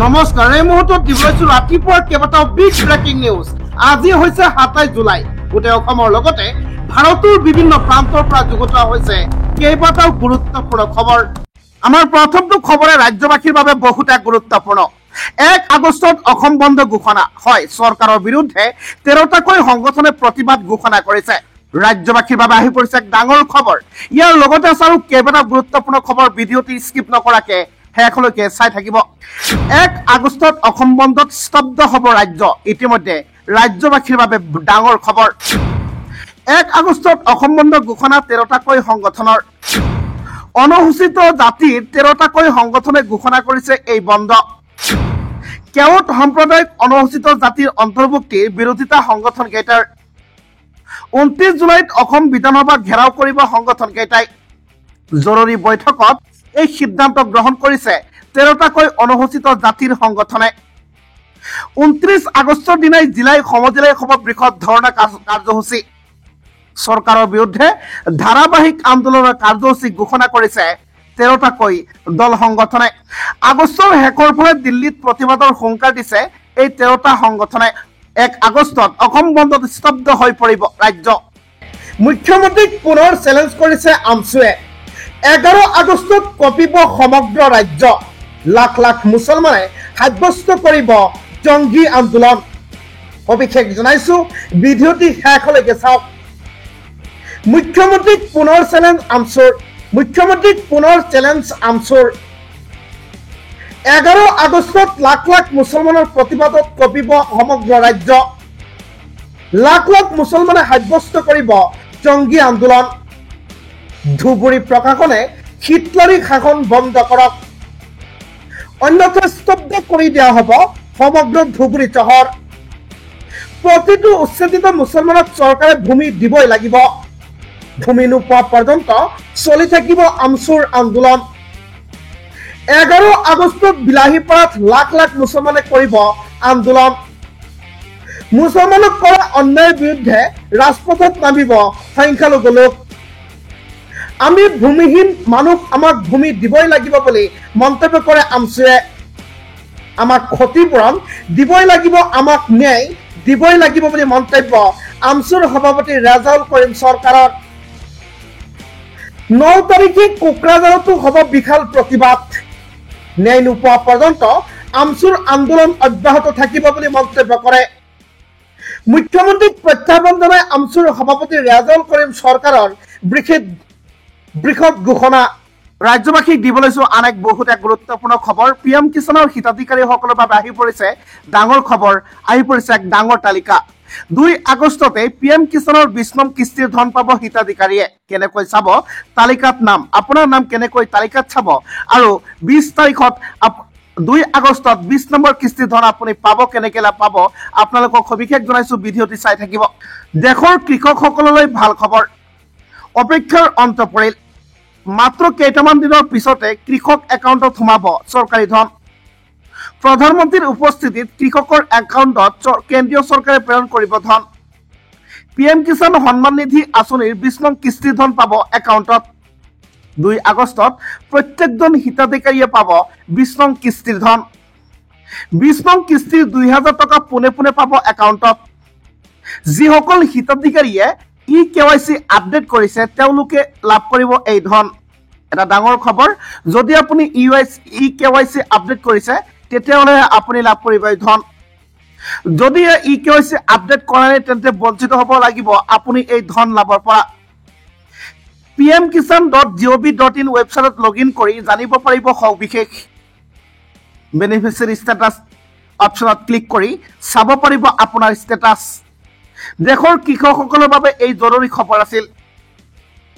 নমস্কাৰ, এই মুহূৰ্তত দিবলৈছো ৰাতিপুৱাৰ কেইবাটাও বিগ ব্ৰেকিং নিউজ। আজি হৈছে 27 জুলাই। গোটেই অসমৰ লগতে ভাৰতৰ বিভিন্ন প্ৰান্তৰ পৰা যুগুতোৱা হৈছে কেইবাটাও গুৰুত্বপূৰ্ণ খবৰ। আমাৰ প্ৰথমটো খবৰে ৰাজ্যবাসীৰ বাবে বহুতে গুৰুত্বপূৰ্ণ। 1 আগষ্টত অসম বন্ধ ঘোষণা হয়। চৰকাৰৰ বিৰুদ্ধে 13টাকৈ সংগঠনে প্ৰতিবাদ ঘোষণা কৰিছে। ৰাজ্যবাসীৰ বাবে আহি পৰিছে এক ডাঙৰ খবৰ। ইয়াৰ লগতে আছে আৰু কেইবাটাও গুৰুত্বপূৰ্ণ খবৰ। ভিডিঅ'টি স্কিপ নকৰাকে শেষলৈকে চাই থাকিব। 1 আগষ্টত অসম বন্ধত স্তব্ধ হ'ব ৰাজ্য। ইতিমধ্যে ৰাজ্যবাসীৰ বাবে ডাঙৰ খবৰ। 1 আগষ্টত অসম বন্ধ ঘোষণা 13টাকৈ সংগঠনৰ। অনুসূচিত জাতিৰ 13টাকৈ সংগঠনে ঘোষণা কৰিছে এই বন্ধ। কেওট সম্প্ৰদায়ক অনুসূচিত জাতিৰ অন্তৰ্ভুক্তিৰ বিৰোধিতা সংগঠন কেইটাৰ। 29 জুলাইত অসম বিধানসভা ঘেৰাও কৰিব সংগঠন কেইটাই। জৰুৰী বৈঠকত এই সিদ্ধান্ত গ্ৰহণ কৰিছে 13টাকৈ অনুসূচিত জাতিৰ সংগঠনে। 29 আগষ্টৰ দিনাই জিলাই সমজিলাই হ'ব বৃহৎ ধৰ্ণা কাৰ্যসূচী। চৰকাৰৰ বিৰুদ্ধে ধাৰাবাহিক আন্দোলনৰ কাৰ্যসূচী ঘোষণা কৰিছে 13টাকৈ দল সংগঠনে। আগষ্টৰ শেষৰ ফালে দিল্লীত প্ৰতিবাদৰ হুংকাৰ দিছে এই 13টা সংগঠনে। 1 আগষ্টত অসম বন্ধত স্তব্ধ হৈ পৰিব ৰাজ্য। মুখ্যমন্ত্ৰীক পুনৰ চেলেঞ্জ কৰিছে আমছুৱে। 11 আগষ্টত কঁপিব সমগ্ৰ ৰাজ্য। লাখ লাখ মুছলমানে সাব্যস্ত কৰিব জংগী আন্দোলন। অভিষেক জনাইছো, ভিডিঅ'টি শেষলৈকে চাওক। মুখ্যমন্ত্ৰীক পুনৰ চেলেঞ্জ আমছুৰ। মুখ্যমন্ত্ৰীক পুনৰ চেলেঞ্জ আমছুৰ। 11 আগষ্টত লাখ লাখ মুছলমানৰ প্ৰতিবাদত কঁপিব সমগ্ৰ ৰাজ্য। লাখ লাখ মুছলমানে সাব্যস্ত কৰিব জংগী আন্দোলন। ধুবুৰী প্ৰশাসনে হিটলাৰী শাসন বন্ধ কৰক, অন্যথা স্তব্ধ কৰি দিয়া হ'ব সমগ্ৰ ধুবুৰী চহৰ। প্ৰতিটো উচ্ছেদিত মুছলমানক চৰকাৰে ভূমি দিবই লাগিব। ভূমি নোপোৱা পৰ্যন্ত চলি থাকিব আমছুৰ আন্দোলন। 11 আগষ্টত বিলাহীপাৰাত লাখ লাখ মুছলমানে কৰিব আন্দোলন। মুছলমানক কৰা অন্যায়ৰ বিৰুদ্ধে ৰাজপথত নামিব সংখ্যালঘু লোক। আমি ভূমিহীন মানুহ, আমাক ভূমি দিবই লাগিব বুলি মন্তব্য কৰে আমছুৱে। আমাক ক্ষতিপূৰণ দিবই লাগিব, আমাক ন্যায় দিবই লাগিব বুলি মন্তব্য আমছুৰ সভাপতি ৰেজাউল কৰিম চৰকাৰৰ। 9 তাৰিখে কোকৰাঝাৰতো হ'ব বিশাল প্ৰতিবাদ। ন্যায় নোপোৱা পৰ্যন্ত আমছুৰ আন্দোলন অব্যাহত থাকিব বুলি মন্তব্য কৰে। মুখ্যমন্ত্ৰীক প্ৰত্যাহ্বান জনাই আমছুৰ সভাপতি ৰেজাউল কৰিম চৰকাৰৰ বৃহৎ ঘোষণা। ৰাজ্যবাসীক দিবলৈছো আন এক বহুত এক গুৰুত্বপূৰ্ণ খবৰ। PM কিষাণৰ হিতাধিকাৰীসকলৰ বাবে আহি পৰিছে ডাঙৰ খবৰ, আহি পৰিছে এক ডাঙৰ তালিকা। 2 আগষ্টতে PM কিষাণৰ 20 নং কিস্তিৰ ধন পাব হিতাধিকাৰীয়ে। কেনেকৈ চাব তালিকাত নাম, আপোনাৰ নাম কেনেকৈ তালিকাত চাব, আৰু 20 তাৰিখত 2 আগষ্টত 20 নম্বৰ কিস্তিৰ ধন আপুনি পাব, কেনেকৈ পাব আপোনালোকক সবিশেষ জনাইছো। ভিডিঅ'টি চাই থাকিব। দেশৰ কৃষকসকললৈ ভাল খবৰ। অপেক্ষাৰ অন্ত পৰিল। মাত্ৰ কেইটামান দিনৰ পিছতে কৃষক একাউণ্টত সোমাব চৰকাৰী ধন। প্ৰধানমন্ত্ৰীৰ উপস্থিতিত কৃষকৰ একাউণ্টত কেন্দ্ৰীয় চৰকাৰে প্ৰেৰণ কৰিব ধন। PM কিষাণ সন্মান নিধি আঁচনিৰ 20 নং কিস্তিৰ ধন পাব একাউণ্টত। 2 আগষ্টত প্ৰত্যেকজন হিতাধিকাৰীয়ে পাব 20 নং কিস্তিৰ ধন। 20 নং কিস্তিৰ 2000 টকা পোনে পোনে পাব একাউণ্টত। যিসকল হিতাধিকাৰীয়ে EKYC আপডেট কৰিছে তেওঁলোকে লাভ কৰিব এই ধন। এটা ডাঙৰ খবৰ। যদি আপুনি EKYC আপডেট কৰিছে তেতিয়াহ'লে আপুনি লাভ কৰিব এই ধন। যদি EKYC আপডেট কৰা নাই তেন্তে বঞ্চিত হ'ব লাগিব আপুনি এই ধন লাভৰ পৰা। pmkisan.gov.in ৱেবছাইটত লগইন কৰি জানিব পাৰিব সবিশেষ। বেনিফিচিয়াৰী ষ্টেটাছ অপশ্যনত ক্লিক কৰি চাব পাৰিব আপোনাৰ ষ্টেটাছ। দেশৰ কৃষকসকলৰ বাবে এই জৰুৰী খবৰ আছিল।